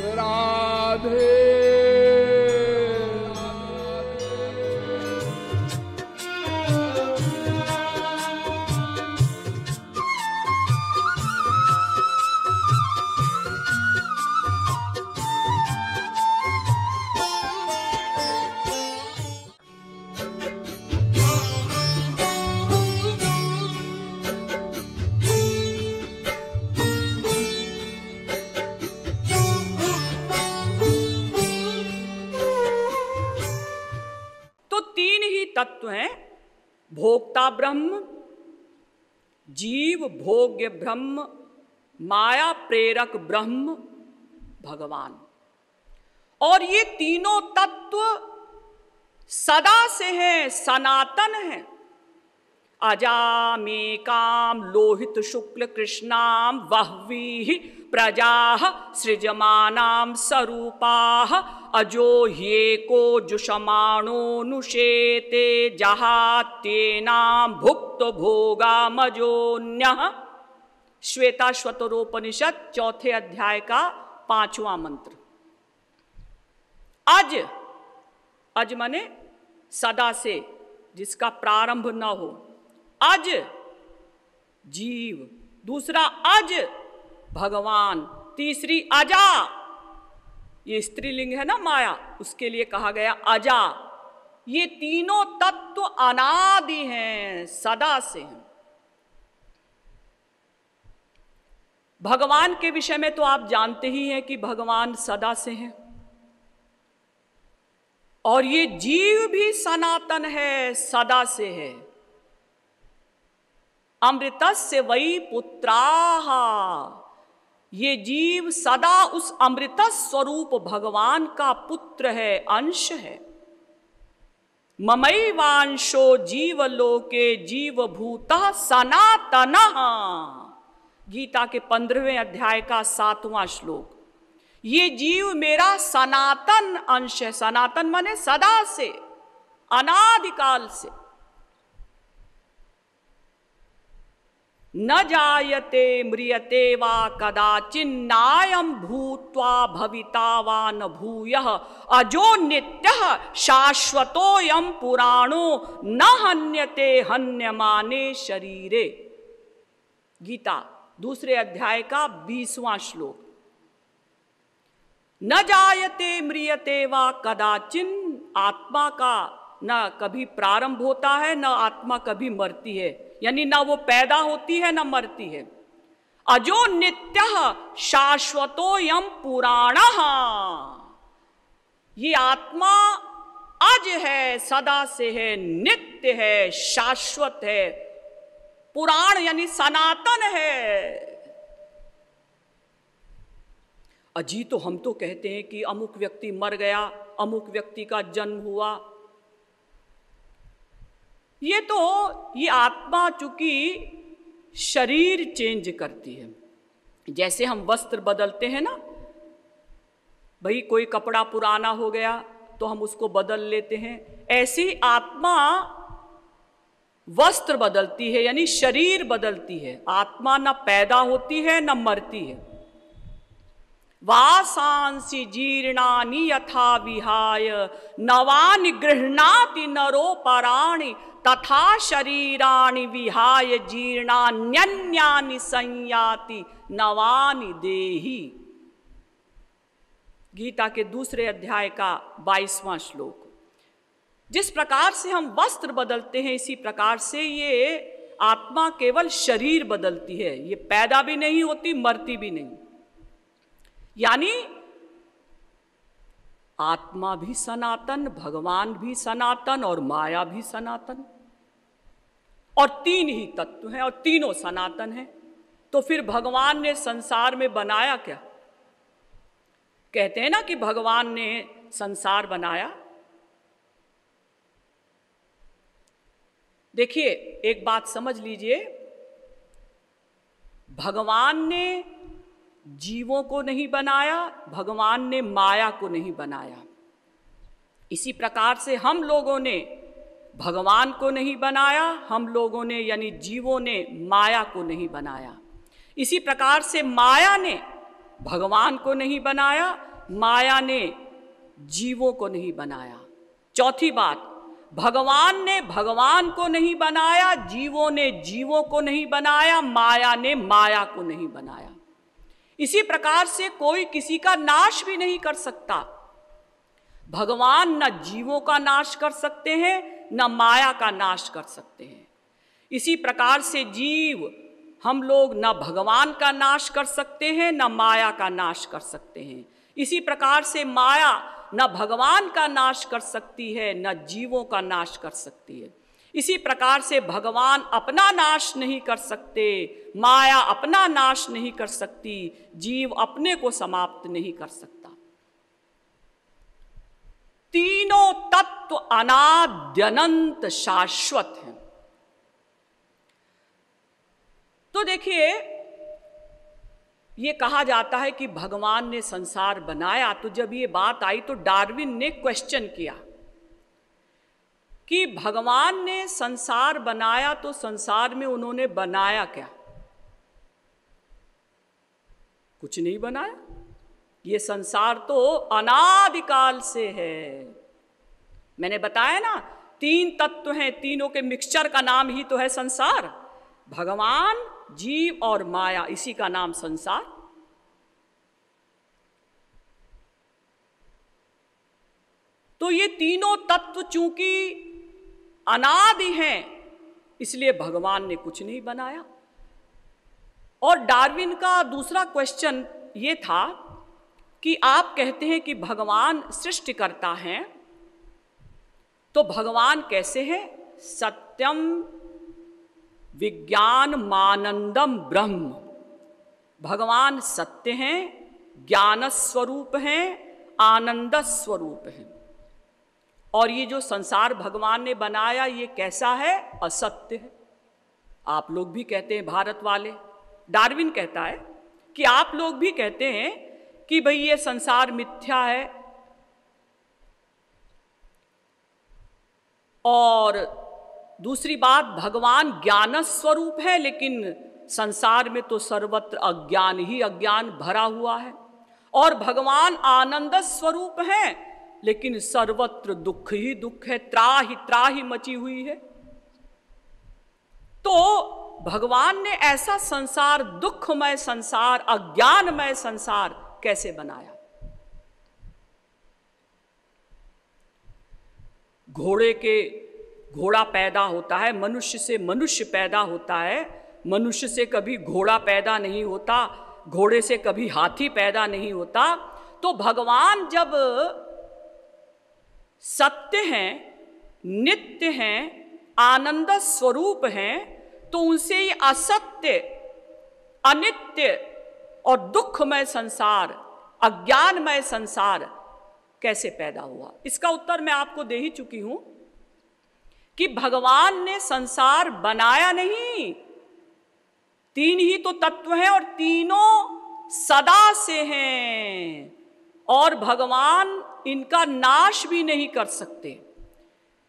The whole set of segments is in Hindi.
राधे। तत्व हैं, भोक्ता ब्रह्म, जीव भोग्य ब्रह्म, माया प्रेरक ब्रह्म, भगवान। और ये तीनों तत्व सदा से हैं, सनातन हैं। अजामेकाम लोहित शुक्ल कृष्णाम वह्वी प्रजाः सृजमानां स्वरूपाः अजो ह्येको जुषमाणोऽनुशेते जहात्येनां भुक्त भोगामजोन्यः। श्वेताश्वतरोपनिषद 4 अध्याय का 5वां मंत्र। अज माने सदा से, जिसका प्रारंभ न हो। अज जीव, दूसरा अज भगवान, तीसरी अजा, ये स्त्रीलिंग है ना माया, उसके लिए कहा गया अजा। ये तीनों तत्व अनादि हैं, सदा से हैं। भगवान के विषय में तो आप जानते ही हैं कि भगवान सदा से हैं, और ये जीव भी सनातन है, सदा से है। अमृतस्य वै पुत्राः, ये जीव सदा उस अमृत स्वरूप भगवान का पुत्र है, अंश है। ममैवांशो जीवलोके जीवभूतः सनातनः, गीता के 15वें अध्याय का 7वां श्लोक। ये जीव मेरा सनातन अंश है। सनातन माने सदा से, अनादिकाल से। न जायते म्रियते वा कदाचिन्नायं भूत्वा भविता वा न भूयः अजो नित्यः शाश्वतोऽयं पुराणो न हन्यते हन्यमाने शरीरे। गीता 2 अध्याय का 20वां श्लोक। न जायते म्रियते वा कदाचिन, आत्मा का न कभी प्रारंभ होता है, न आत्मा कभी मरती है, यानी ना वो पैदा होती है ना मरती है। अजो नित्यः शाश्वतोऽयं पुराणः, ये आत्मा अज है, सदा से है, नित्य है, शाश्वत है। पुराण यानी सनातन है। अजी तो हम तो कहते हैं कि अमुक व्यक्ति मर गया, अमुक व्यक्ति का जन्म हुआ। ये आत्मा चूंकि शरीर चेंज करती है, जैसे हम वस्त्र बदलते हैं ना, भाई कोई कपड़ा पुराना हो गया तो हम उसको बदल लेते हैं, ऐसी आत्मा वस्त्र बदलती है, यानी शरीर बदलती है। आत्मा न पैदा होती है न मरती है। वासांसि जीर्णानि यथा विहाय नवानि गृह्णाति नरो पराणि तथा शरीराणि विहाय जीर्णान्यन्यानि संयाति नवानि देहि। गीता के 2 अध्याय का 22वां श्लोक। जिस प्रकार से हम वस्त्र बदलते हैं, इसी प्रकार से ये आत्मा केवल शरीर बदलती है। ये पैदा भी नहीं होती, मरती भी नहीं। यानी आत्मा भी सनातन, भगवान भी सनातन और माया भी सनातन, और 3 ही तत्व हैं और तीनों सनातन हैं। तो फिर भगवान ने संसार में बनाया क्या? कहते हैं ना कि भगवान ने संसार बनाया। देखिए, एक बात समझ लीजिए, भगवान ने जीवों को नहीं बनाया, भगवान ने माया को नहीं बनाया। इसी प्रकार से हम लोगों ने भगवान को नहीं बनाया, हम लोगों ने यानी जीवों ने माया को नहीं बनाया। इसी प्रकार से माया ने भगवान को नहीं बनाया, माया ने जीवों को नहीं बनाया। चौथी बात, भगवान ने भगवान को नहीं बनाया, जीवों ने जीवों को नहीं बनाया, माया ने माया को नहीं बनाया। इसी प्रकार से कोई किसी का नाश भी नहीं कर सकता। भगवान न जीवों का नाश कर सकते हैं, न माया का नाश कर सकते हैं। इसी प्रकार से जीव, हम लोग न भगवान का नाश कर सकते हैं, न माया का नाश कर सकते हैं। इसी प्रकार से माया न भगवान का नाश कर सकती है, न जीवों का नाश कर सकती है। इसी प्रकार से भगवान अपना नाश नहीं कर सकते, माया अपना नाश नहीं कर सकती, जीव अपने को समाप्त नहीं कर सकता। तीनों तत्व अनाद्यनंत शाश्वत हैं। तो देखिए, ये कहा जाता है कि भगवान ने संसार बनाया, तो जब ये बात आई तो डार्विन ने क्वेश्चन किया कि भगवान ने संसार बनाया तो संसार में उन्होंने बनाया क्या? कुछ नहीं बनाया। ये संसार तो अनादिकाल से है। मैंने बताया ना, तीन तत्व हैं, तीनों के मिक्सचर का नाम ही तो है संसार। भगवान, जीव और माया, इसी का नाम संसार। तो ये तीनों तत्व चूंकि अनादि हैं, इसलिए भगवान ने कुछ नहीं बनाया। और डार्विन का दूसरा क्वेश्चन ये था कि आप कहते हैं कि भगवान सृष्टिकर्ता हैं, तो भगवान कैसे हैं? सत्यम विज्ञान मानंदम ब्रह्म। भगवान सत्य हैं, ज्ञान स्वरूप हैं, आनंद स्वरूप हैं। और ये जो संसार भगवान ने बनाया, ये कैसा है? असत्य है। आप लोग भी कहते हैं, भारत वाले, डार्विन कहता है कि आप लोग भी कहते हैं कि भाई ये संसार मिथ्या है। और दूसरी बात, भगवान ज्ञान स्वरूप है, लेकिन संसार में तो सर्वत्र अज्ञान ही अज्ञान भरा हुआ है। और भगवान आनंद स्वरूप है, लेकिन सर्वत्र दुख ही दुख है, त्राही मची हुई है। तो भगवान ने ऐसा संसार, दुखमय संसार, अज्ञानमय संसार कैसे बनाया? घोड़ा पैदा होता है, मनुष्य से मनुष्य पैदा होता है, मनुष्य से कभी घोड़ा पैदा नहीं होता, घोड़े से कभी हाथी पैदा नहीं होता। तो भगवान जब सत्य हैं, नित्य हैं, आनंद स्वरूप हैं, तो उनसे ये असत्य, अनित्य और दुखमय संसार, अज्ञानमय संसार कैसे पैदा हुआ? इसका उत्तर मैं आपको दे ही चुकी हूं कि भगवान ने संसार बनाया नहीं। तीन ही तो तत्व हैं और तीनों सदा से हैं, और भगवान इनका नाश भी नहीं कर सकते,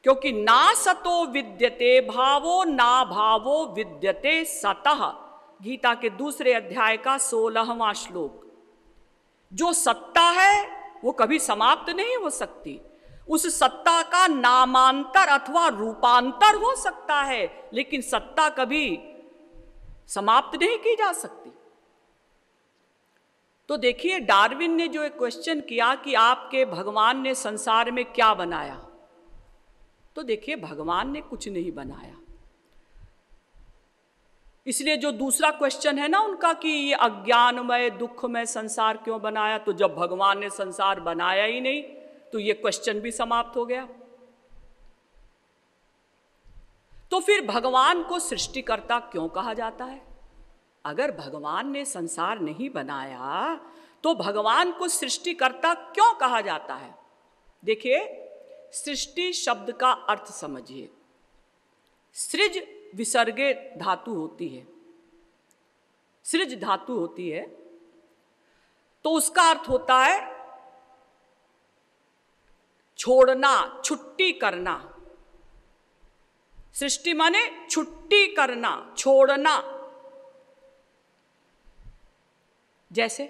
क्योंकि ना सतो विद्यते भावो, ना भावो विद्यते सतः। गीता के दूसरे अध्याय का 16वां श्लोक। जो सत्ता है वो कभी समाप्त नहीं हो सकती। उस सत्ता का नामांतर अथवा रूपांतर हो सकता है, लेकिन सत्ता कभी समाप्त नहीं की जा सकती। तो देखिए, डार्विन ने जो एक क्वेश्चन किया कि आपके भगवान ने संसार में क्या बनाया, तो देखिए भगवान ने कुछ नहीं बनाया। इसलिए जो दूसरा क्वेश्चन है ना उनका कि ये अज्ञानमय दुखमय संसार क्यों बनाया, तो जब भगवान ने संसार बनाया ही नहीं तो ये क्वेश्चन भी समाप्त हो गया। तो फिर भगवान को सृष्टिकर्ता क्यों कहा जाता है? अगर भगवान ने संसार नहीं बनाया तो भगवान को सृष्टिकर्ता क्यों कहा जाता है? देखिए, सृष्टि शब्द का अर्थ समझिए। सृज विसर्गे धातु होती है, सृज धातु होती है, तो उसका अर्थ होता है छोड़ना, छुट्टी करना। सृष्टि माने छुट्टी करना, छोड़ना। जैसे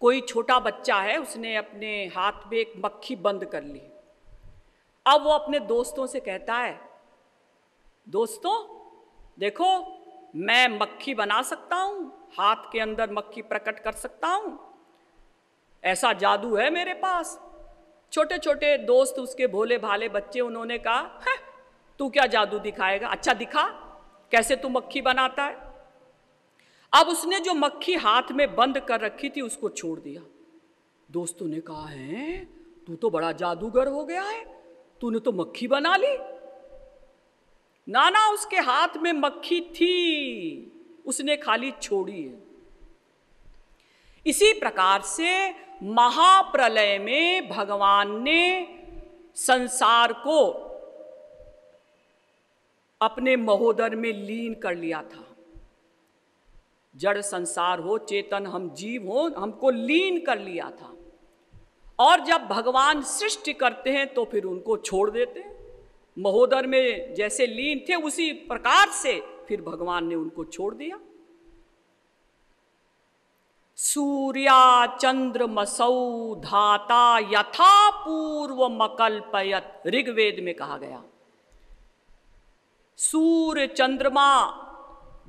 कोई छोटा बच्चा है, उसने अपने हाथ में एक मक्खी बंद कर ली। अब वो अपने दोस्तों से कहता है, दोस्तों देखो मैं मक्खी बना सकता हूँ, हाथ के अंदर मक्खी प्रकट कर सकता हूँ, ऐसा जादू है मेरे पास। छोटे छोटे दोस्त उसके भोले भाले बच्चे, उन्होंने कहा तू क्या जादू दिखाएगा, अच्छा दिखा कैसे तू मक्खी बनाता है। अब उसने जो मक्खी हाथ में बंद कर रखी थी उसको छोड़ दिया। दोस्तों ने कहा, है तू तो बड़ा जादूगर हो गया है, तूने तो मक्खी बना ली। ना उसके हाथ में मक्खी थी, उसने खाली छोड़ी है। इसी प्रकार से महाप्रलय में भगवान ने संसार को अपने महोदर में लीन कर लिया था। जड़ संसार हो, चेतन हम जीव हो, हमको लीन कर लिया था। और जब भगवान सृष्टि करते हैं तो फिर उनको छोड़ देते हैं। महोदर में जैसे लीन थे उसी प्रकार से फिर भगवान ने उनको छोड़ दिया। सूर्या चंद्रमसौ धाता यथा पूर्व मकल्पयत, ऋग्वेद में कहा गया। सूर्य चंद्रमा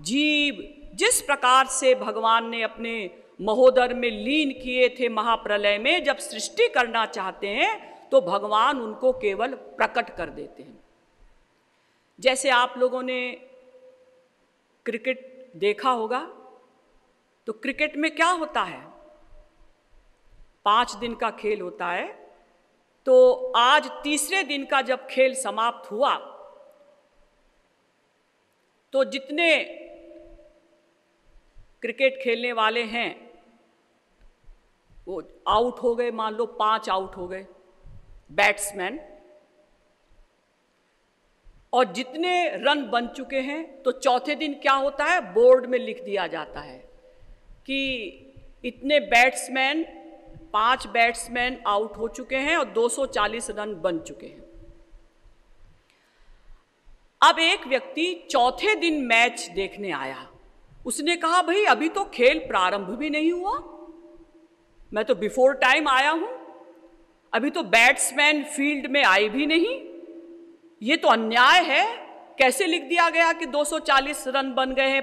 जीव जिस प्रकार से भगवान ने अपने महोदर में लीन किए थे महाप्रलय में, जब सृष्टि करना चाहते हैं तो भगवान उनको केवल प्रकट कर देते हैं। जैसे आप लोगों ने क्रिकेट देखा होगा, तो क्रिकेट में क्या होता है, 5 दिन का खेल होता है। तो आज तीसरे दिन का जब खेल समाप्त हुआ तो जितने क्रिकेट खेलने वाले हैं वो आउट हो गए, मान लो 5 आउट हो गए बैट्समैन, और जितने रन बन चुके हैं तो चौथे दिन क्या होता है, बोर्ड में लिख दिया जाता है कि इतने बैट्समैन, 5 बैट्समैन आउट हो चुके हैं और 240 रन बन चुके हैं। अब एक व्यक्ति चौथे दिन मैच देखने आया, उसने कहा भाई अभी तो खेल प्रारंभ भी नहीं हुआ, मैं तो बिफोर टाइम आया हूं, अभी तो बैट्समैन फील्ड में आए भी नहीं, ये तो अन्याय है। कैसे लिख दिया गया कि 240 रन बन गए हैं,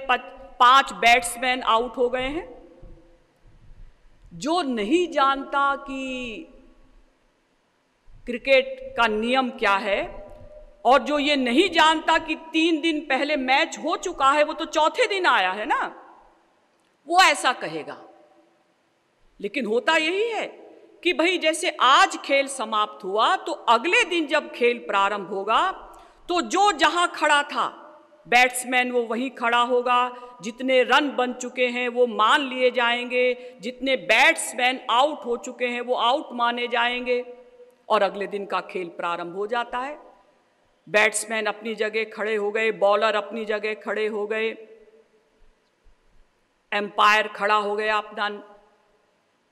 5 बैट्समैन आउट हो गए हैं। जो नहीं जानता कि क्रिकेट का नियम क्या है, और जो ये नहीं जानता कि 3 दिन पहले मैच हो चुका है, वो तो चौथे दिन आया है ना, वो ऐसा कहेगा। लेकिन होता यही है कि भाई जैसे आज खेल समाप्त हुआ तो अगले दिन जब खेल प्रारंभ होगा तो जो जहां खड़ा था बैट्समैन वो वहीं खड़ा होगा, जितने रन बन चुके हैं वो मान लिए जाएंगे, जितने बैट्समैन आउट हो चुके हैं वो आउट माने जाएंगे, और अगले दिन का खेल प्रारंभ हो जाता है। बैट्समैन अपनी जगह खड़े हो गए, बॉलर अपनी जगह खड़े हो गए, एम्पायर खड़ा हो गया अपना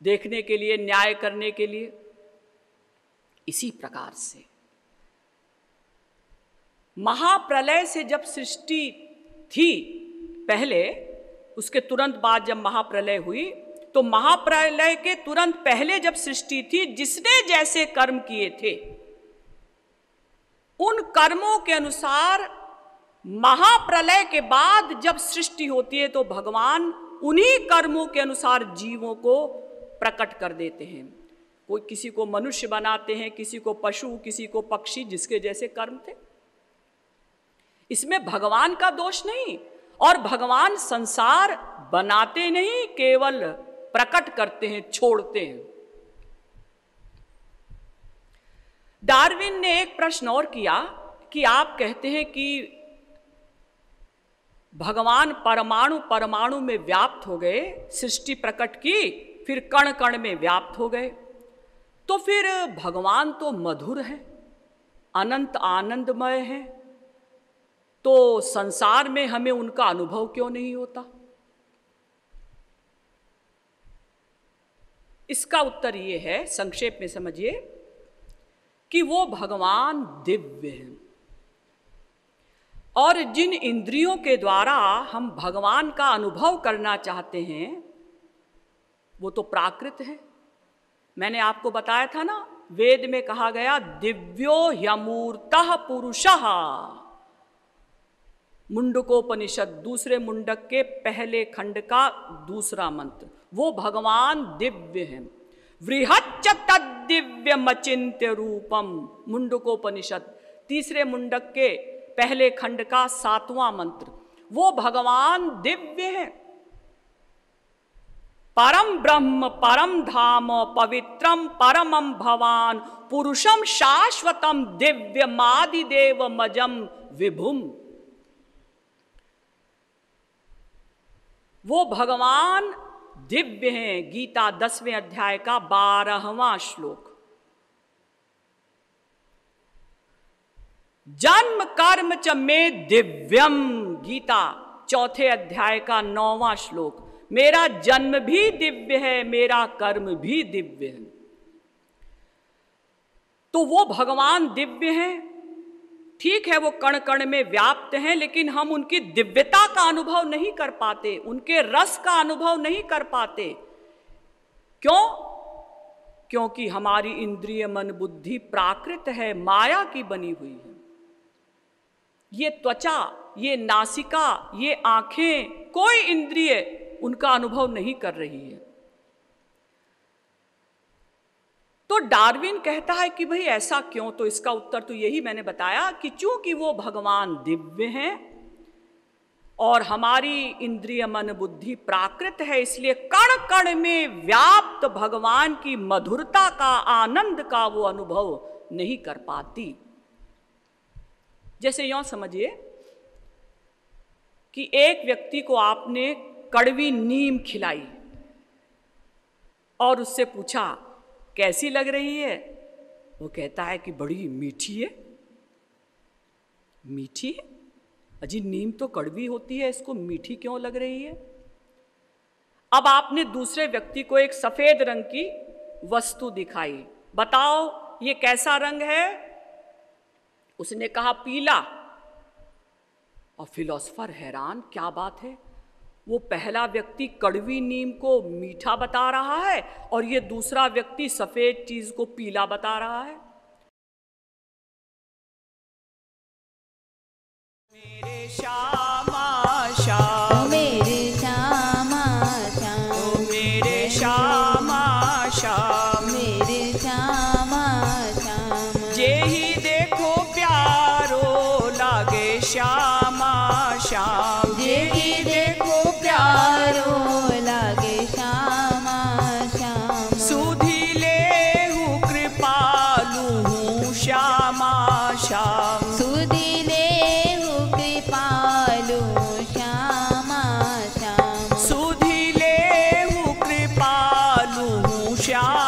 देखने के लिए, न्याय करने के लिए। इसी प्रकार से महाप्रलय से जब सृष्टि थी पहले, उसके तुरंत बाद जब महाप्रलय हुई, तो महाप्रलय के तुरंत पहले जब सृष्टि थी, जिसने जैसे कर्म किए थे उन कर्मों के अनुसार महाप्रलय के बाद जब सृष्टि होती है तो भगवान उन्हीं कर्मों के अनुसार जीवों को प्रकट कर देते हैं। कोई किसी को मनुष्य बनाते हैं, किसी को पशु, किसी को पक्षी, जिसके जैसे कर्म थे। इसमें भगवान का दोष नहीं, और भगवान संसार बनाते नहीं, केवल प्रकट करते हैं, छोड़ते हैं। डार्विन ने एक प्रश्न और किया कि आप कहते हैं कि भगवान परमाणु परमाणु में व्याप्त हो गए, सृष्टि प्रकट की, फिर कण कण में व्याप्त हो गए, तो फिर भगवान तो मधुर है, अनंत आनंदमय है, तो संसार में हमें उनका अनुभव क्यों नहीं होता? इसका उत्तर ये है, संक्षेप में समझिए, कि वो भगवान दिव्य हैं, और जिन इंद्रियों के द्वारा हम भगवान का अनुभव करना चाहते हैं वो तो प्राकृत है। मैंने आपको बताया था ना, वेद में कहा गया दिव्यो ह्यमूर्तः पुरुषः। मुंडकोपनिषद दूसरे मुंडक के पहले खंड का दूसरा मंत्र, वो भगवान दिव्य हैं। वृहच्च तद्दिव्यमचिन्त्य रूपम, मुंडकोपनिषद तीसरे मुंडक के पहले खंड का 7वां मंत्र, वो भगवान दिव्य हैं। परम ब्रह्म परम धाम पवित्रम परमम भवान पुरुषम शाश्वतम दिव्यमादिदेव मजम विभुम। वो भगवान दिव्य हैं। गीता 10वें अध्याय का 12वां श्लोक। जन्म कर्म च में दिव्यम, गीता 4थे अध्याय का 9वां श्लोक। मेरा जन्म भी दिव्य है, मेरा कर्म भी दिव्य है। तो वो भगवान दिव्य हैं। ठीक है, वो कण कण में व्याप्त हैं, लेकिन हम उनकी दिव्यता का अनुभव नहीं कर पाते, उनके रस का अनुभव नहीं कर पाते। क्यों? क्योंकि हमारी इंद्रिय मन बुद्धि प्राकृत है, माया की बनी हुई है। ये त्वचा, ये नासिका, ये आंखें, कोई इंद्रिय उनका अनुभव नहीं कर रही है। तो डार्विन कहता है कि भाई ऐसा क्यों? तो इसका उत्तर तो यही मैंने बताया कि चूंकि वो भगवान दिव्य हैं और हमारी इंद्रिय मन बुद्धि प्राकृत है, इसलिए कण कण में व्याप्त भगवान की मधुरता का, आनंद का वो अनुभव नहीं कर पाती। जैसे यूं समझिए कि एक व्यक्ति को आपने कड़वी नीम खिलाई और उससे पूछा कैसी लग रही है? वो कहता है कि बड़ी मीठी है। मीठी है? अजी नीम तो कड़वी होती है, इसको मीठी क्यों लग रही है? अब आपने दूसरे व्यक्ति को एक सफेद रंग की वस्तु दिखाई, बताओ ये कैसा रंग है? उसने कहा पीला। और फिलोसफर हैरान, क्या बात है, वो पहला व्यक्ति कड़वी नीम को मीठा बता रहा है और ये दूसरा व्यक्ति सफेद चीज को पीला बता रहा है। मेरे श्यामा श्याम, मेरे श्यामा श्याम, मेरे श्यामा श्याम, मेरे श्यामा श्याम, जेहि देखो प्यारो लागे श्यामा श्याम, जेहि देखो प्यारो लागे श्यामा श्याम, सुधि लेहु कृपालु हूँ श्यामा श्याम, सुधि लेहु कृपालु श्यामा श्याम, सुधि लेहु कृपालु हूँ श्यामा